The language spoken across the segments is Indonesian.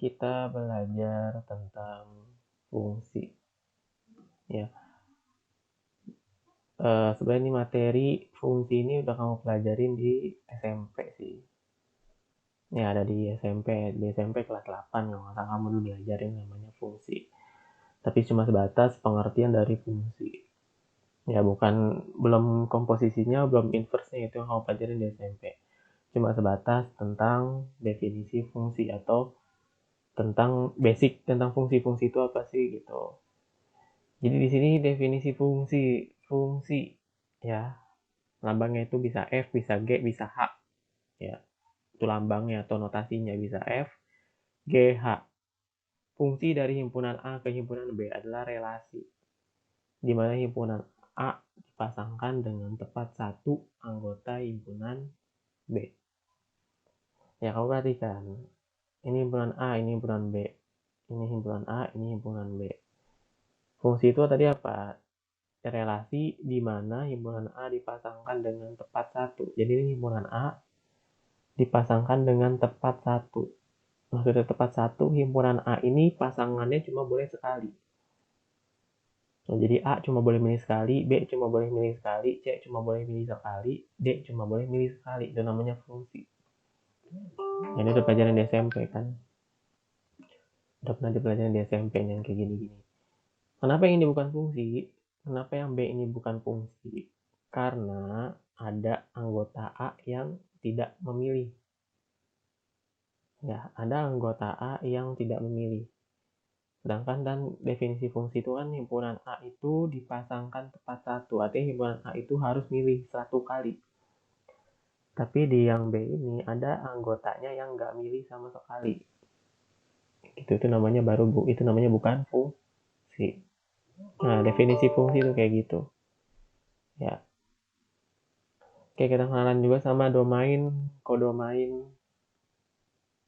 kita belajar tentang fungsi. Ya, sebenarnya ini materi fungsi ini udah kamu pelajarin di SMP sih. Ya, ada di SMP kelas 8 kalau nggak salah kamu dulu diajarin namanya fungsi. Tapi cuma sebatas pengertian dari fungsi. Ya, belum komposisinya, belum inverse-nya itu yang kamu pelajarin di SMP. Cuma sebatas tentang definisi fungsi atau tentang basic tentang fungsi-fungsi itu apa sih gitu. Jadi di sini definisi fungsi ya, lambangnya itu bisa F, bisa G, bisa H ya. Itu lambangnya atau notasinya bisa F, G, H. Fungsi dari himpunan A ke himpunan B adalah relasi, di mana himpunan A dipasangkan dengan tepat satu anggota himpunan B. Ya, kamu perhatikan. Ini himpunan A, ini himpunan B. Ini himpunan A, ini himpunan B. Fungsi itu tadi apa? Relasi di mana himpunan A dipasangkan dengan tepat satu. Jadi ini himpunan A dipasangkan dengan tepat satu. Maksudnya tepat satu, himpunan A ini pasangannya cuma boleh sekali. Nah, jadi A cuma boleh milih sekali, B cuma boleh milih sekali, C cuma boleh milih sekali, D cuma boleh milih sekali. Itu namanya fungsi. Ini udah pelajaran di SMP kan? Udah pernah dipelajarin di SMP yang kayak gini-gini. Kenapa yang ini bukan fungsi? Kenapa yang B ini bukan fungsi? Karena ada anggota A yang tidak memilih. Ya, ada anggota A yang tidak memilih. Sedangkan dan definisi fungsi itu kan himpunan A itu dipasangkan tepat satu. Artinya himpunan A itu harus milih satu kali. Tapi di yang B ini ada anggotanya yang nggak milih sama sekali. Itu namanya itu namanya bukan fungsi. Nah, definisi fungsi itu kayak gitu. Ya. Oke, kita kenalan juga sama domain, kodomain,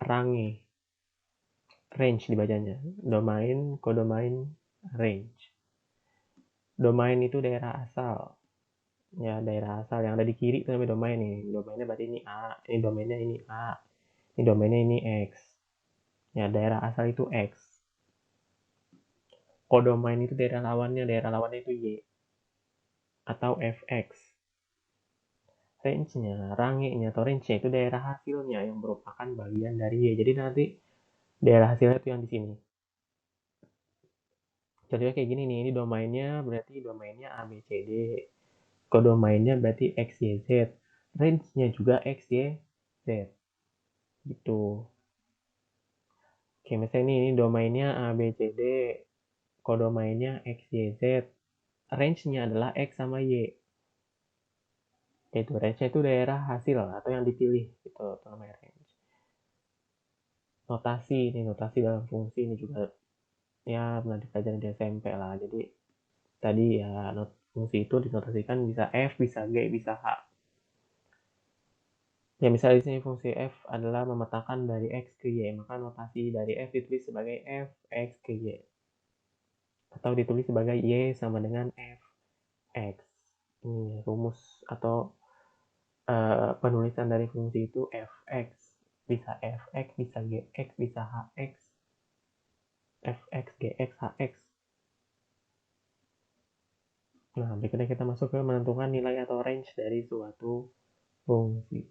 range. Range dibacanya. Domain, kodomain, range. Domain itu daerah asal. Ya, daerah asal yang ada di kiri itu namanya domain nih. Domainnya berarti ini A, ini domainnya ini A, ini domainnya ini X. Ya, daerah asal itu X. Kodomain itu daerah lawannya itu Y atau Fx. Range-nya atau range-nya itu daerah hasilnya yang merupakan bagian dari Y. Jadi nanti daerah hasilnya itu yang di sini. Contohnya kayak gini nih, ini domainnya berarti domainnya A, B, C, D. Kodomainnya berarti X, Y, Z. Range-nya juga X, Y, Z. Gitu. Oke, misalnya ini domainnya A, B, C, D. Kodomainnya X, Y, Z. Range-nya adalah X sama Y. Yaitu range-nya itu daerah hasil atau yang dipilih. Gitu, itu namanya range. Notasi dalam fungsi ini juga ya pernah dipelajari di SMP lah. Jadi tadi ya fungsi itu dinotasikan bisa F, bisa G, bisa H. Ya, misalnya di sini fungsi F adalah memetakan dari X ke Y, maka notasi dari F ditulis sebagai F X ke Y. Atau ditulis sebagai Y sama dengan F X. Ini rumus atau penulisan dari fungsi itu Fx. Bisa Fx, bisa Gx, bisa Hx. Fx, Gx, Hx. Nah, berikutnya kita masuk ke menentukan nilai atau range dari suatu fungsi.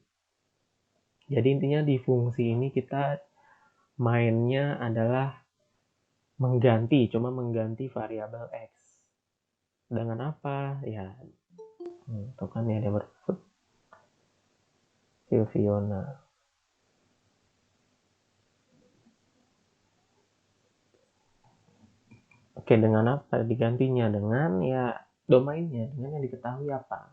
Jadi intinya di fungsi ini kita mainnya adalah cuma mengganti variabel X. Dengan apa? Ya, itu kan ya dia bermaksud Silviona. Oke, dengan apa digantinya? Dengan ya domainnya, dengan yang diketahui apa.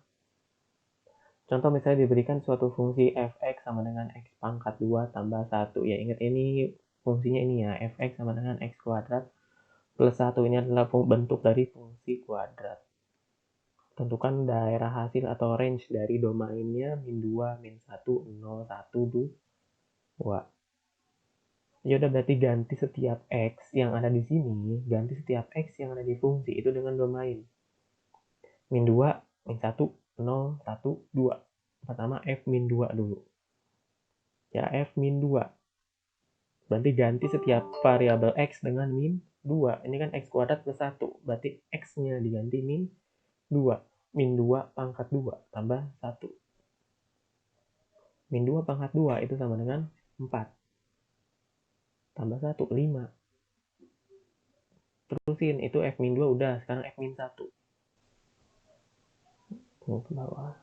Contoh misalnya diberikan suatu fungsi fx sama dengan x pangkat 2 tambah 1. Ya, ingat ini fungsinya ini ya, fx sama dengan x kuadrat plus 1. Ini adalah bentuk dari fungsi kuadrat. Tentukan daerah hasil atau range dari domainnya min 2, min 1, 0, 1, 2. Ya udah, berarti ganti setiap x yang ada di sini, ganti setiap x yang ada di fungsi itu dengan domain. Min 2, min 1, 0, 1, 2. Pertama f min 2 dulu. Ya, f min 2. Berarti ganti setiap variabel X dengan min 2. Ini kan X kuadrat plus 1. Berarti X-nya diganti min 2. Min 2 pangkat 2 tambah 1. Min 2 pangkat 2 itu sama dengan 4. Tambah 1, 5. Terusin, itu F min 2 udah, sekarang F min 1. Tunggu ke bawah.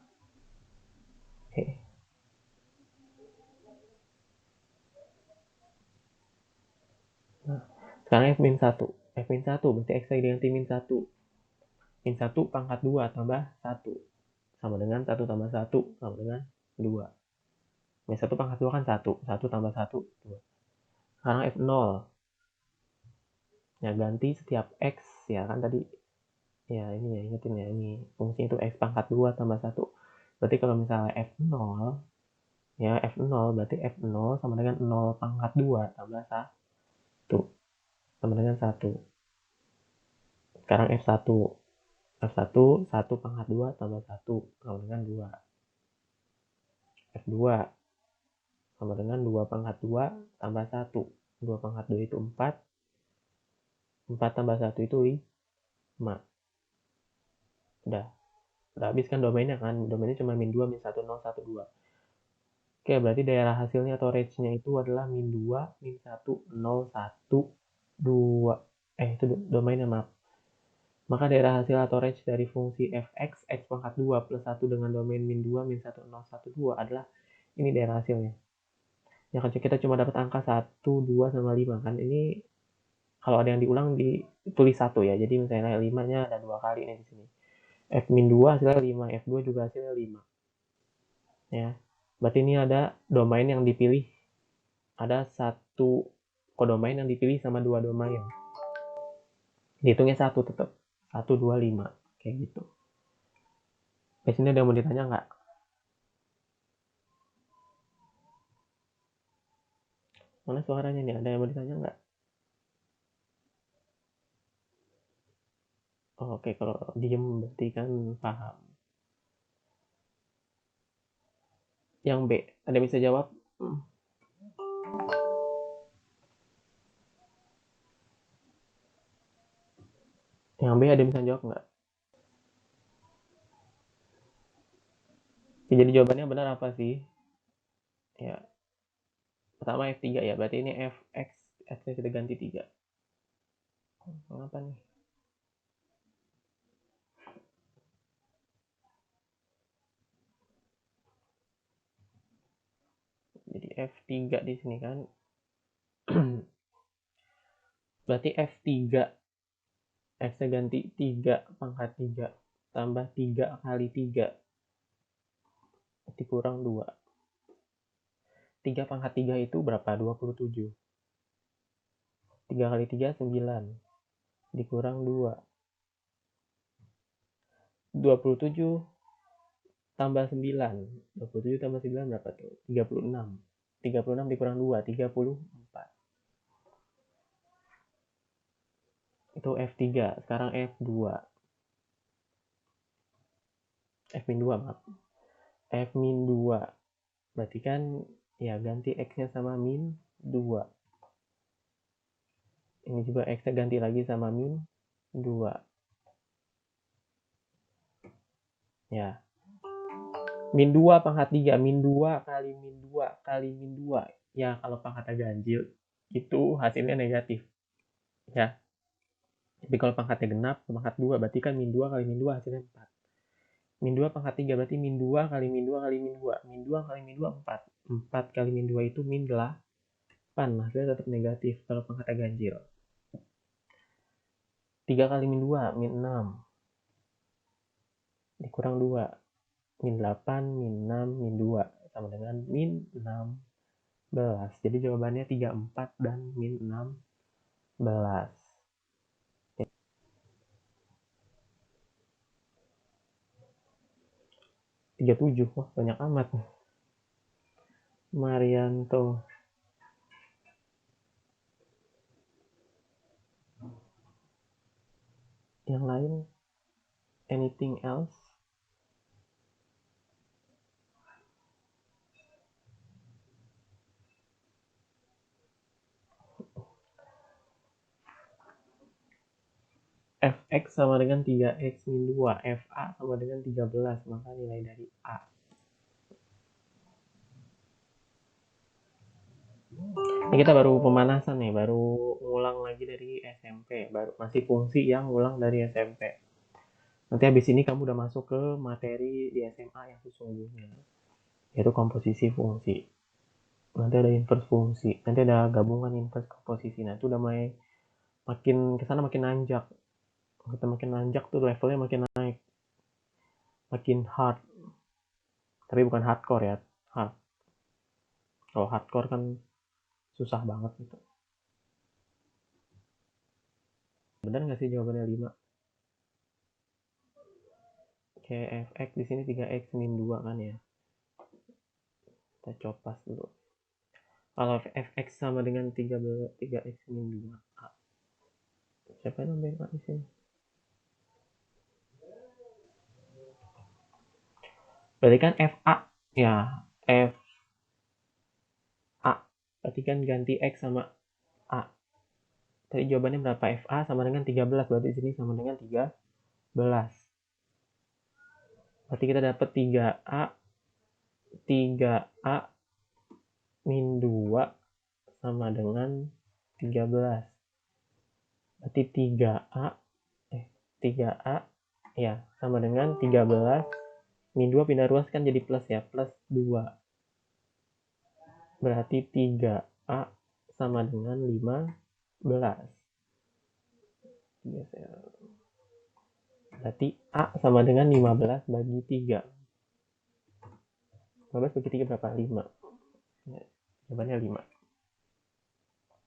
Oke. Nah, sekarang F min 1. F min 1 berarti X diganti min 1. Min 1 pangkat 2 tambah 1. Sama dengan 1 tambah 1 sama dengan 2. Min 1 pangkat 2 kan 1. 1 tambah 1, 2. Sekarang F0. Ya, ganti setiap X. Ya kan tadi. Ya, ini ya, ingetin ya. Ini fungsi itu X pangkat 2 tambah 1. Berarti kalau misalnya F0. Ya, F0 berarti F0 sama dengan 0 pangkat 2 tambah 1. Sama dengan 1. Sekarang F1. F1, 1 pangkat 2 tambah 1 sama dengan 2. F2 sama dengan 2 pangkat 2 tambah 1. 2 pangkat 2 itu 4. 4 tambah 1 itu 5. Udah habis kan domainnya kan. Domainnya cuma min 2, min 1, 0, 1, 2. Oke, berarti daerah hasilnya atau range-nya itu adalah min 2, min 1, 0, 1, 2. Itu domainnya, maaf. Maka daerah hasil atau range dari fungsi fx, x pangkat 2 plus 1 dengan domain min 2, min 1, 0, 1, 2 adalah ini daerah hasilnya. Ya kan kita cuma dapat angka 1, 2, sama 5 kan. Ini kalau ada yang diulang ditulis 1 ya. Jadi misalnya 5-nya ada 2 kali nih di sini. F min 2 hasilnya 5, F2 juga hasilnya 5. Ya. Berarti ini ada domain yang dipilih. Ada satu kodomain yang dipilih sama 2 domain. Dihitungnya 1 tetap. 1, 2, 5. Kayak gitu. Di sini ada yang mau ditanya nggak? Mana suaranya nih? Ada yang mau ditanya nggak? Oh, oke, kalau diem berarti kan paham. Yang B, ada yang bisa jawab? Yang B ada yang bisa jawab nggak? Jadi jawabannya benar apa sih? Ya, pertama F3 ya, berarti ini Fx, X-nya kita ganti 3. Kenapa nih? Jadi F3 di sini kan. Berarti F3 X-nya ganti 3 pangkat 3 tambah 3 kali 3 dikurang 2. 3 pangkat 3 itu berapa? 27. 3 kali 3, 9. Dikurang 2. 27 tambah 9. 27 tambah 9 berapa tuh? 36. 36 dikurang 2, 34. Itu F3. Sekarang F2. F-2, maaf. F-2. Berarti kan ya ganti X-nya sama min 2. Ini juga X-nya ganti lagi sama min 2. Ya. Min 2 pangkat 3. Min 2 kali min 2 kali min 2. Ya, kalau pangkatnya ganjil, itu hasilnya negatif. Ya. Tapi kalau pangkatnya genap, pangkat 2, berarti kan min 2 kali min 2 hasilnya 4. Min 2 pangkat 3, berarti min 2 kali min 2 kali min 2. Min 2 kali min 2, 4. 4 kali min 2 itu min 8. Hasilnya tetap negatif kalau pangkatnya ganjil. 3 kali min 2, min 6. Dikurang 2. Min 8, min 6, min 2. Sama dengan min 16. Jadi jawabannya 34 dan min 16. 37. Wah, banyak amat. Marianto. Yang lain? Anything else? fx sama dengan 3x min 2, fa sama dengan 13, maka nilai dari A. Ini kita baru pemanasan nih, baru ngulang lagi dari SMP, baru masih fungsi yang ngulang dari SMP. Nanti habis ini kamu udah masuk ke materi di SMA yang sesungguhnya, yaitu komposisi fungsi. Nanti ada inverse fungsi, nanti ada gabungan inverse komposisi. Nah itu udah mulai makin kesana makin nanjak. Kita makin nanjak tuh levelnya makin naik, makin hard. Tapi bukan hardcore ya, hard. Kalau hardcore kan susah banget gitu. Benar nggak sih jawabannya 5? Kayak fx di sini 3x min 2 kan ya. Kita copas dulu. Kalau fx sama dengan 3x min 2 A. Siapa yang nambahin A di sini? Berarti kan fa ya, f A. Berarti kan ganti x sama A. Tadi jawabannya berapa? FA sama dengan 13. Berarti di sini sama dengan 13. Berarti kita dapat 3A min 2 sama dengan 13. Berarti 3A ya sama dengan 13 min 2 pindah ruas kan jadi plus ya, plus 2. Berarti 3A sama dengan 15. Berarti A sama dengan 15 bagi 3. 15 bagi 3 berapa? 5. Jawabannya 5.